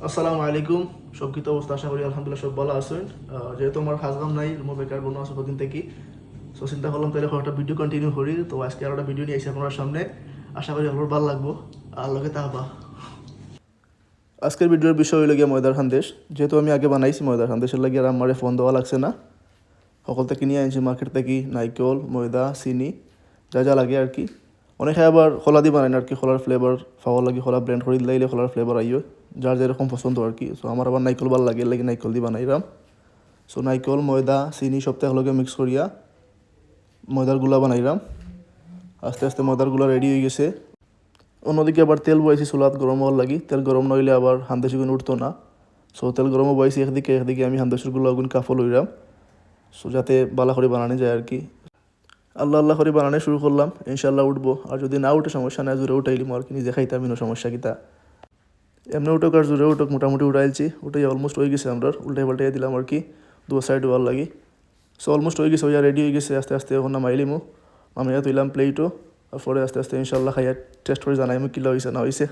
আসসালামু আলাইকুম। সব কি তো অবস্থা? আশা করি আলহামদুলিল্লাহ সব ভালো আছেন। যেহেতু আমার কাজ কাম নাই, রুমে বেকার বন্য আছে কদিন থেকে, সো চিন্তা করলাম তাহলে একটা ভিডিও কন্টিনিউ করি। তো আজকে আর একটা ভিডিও নিয়ে এসে আপনার সামনে, আশা করি আপনার ভালো লাগবো আর লগে তাহবা। আজকের ভিডিওর বিষয় হইল গিয়ে ময়দার সন্দেশ। যেহেতু আমি আগে বানাইছি ময়দার সন্দেশের লাগে আর আমার ফোন দেওয়া লাগছে না, সকল থেকে নিয়ে আনছি মার্কেট থেকে নাইকল, ময়দা, চিনি, যা যা লাগে আর কি। অনেকে আবার খোলা দিয়ে বানায় না আর কি, খোলার ফ্লেভার পাওয়ার লাগে খোলা ব্লেন্ড করে দিলে খোলার ফ্লেভার আইও, যার যেরকম পছন্দ আর কি। সো আমার আবার নাইকল ভালো লাগে, লাগে নাইকল দিয়ে বানাইলাম। সো নাইকল, ময়দা, চিনি সপ্তাহ লগে মিক্স করিয়া ময়দার গুলা বানাইলাম। আস্তে আস্তে ময়দার গুলা রেডি হয়ে গেছে। অন্যদিকে আবার তেল বয়েছি চুলাত গরম হওয়ার লাগি, তেল গরম নইলে আবার হান্দেশগুলো উঠতো না। সো তেল গরমও বয়েছি একদিকে, একদিকে আমি হান্দেশগুলো আগুন কাফল হইলাম, সো যাতে বালা করে বানানো যায় আর কি। আল্লাহ আল্লাহ করে বানানো শুরু করলাম, ইনশাল্লাহ উঠবো। আর যদি না উঠে সমস্যা নাই, জোরে উঠাইলিম আর কি, নিজে খাইতাম ইনো সমস্যা কিতা। এমনি উঠোক আর জোরে উঠোক, মোটামুটি উঠাইছি। উঠে অলমোস্ট হয়ে গেছে, আমরা উল্টাই পাল্টাই দিলাম আর কি, দু সাইড ওয়াল লাগি। সো অলমোস্ট হয়ে গেছে, ওইয়া রেডি হয়ে গেছে। আস্তে আস্তে এখন নামাইলিমো, নামাইয়া তুইলাম প্লেটও। আর পরে আস্তে আস্তে ইনশাল্লাহ খাইয়া টেস্ট করে জানাইমো কিলা হয়েছে না হয়েছে।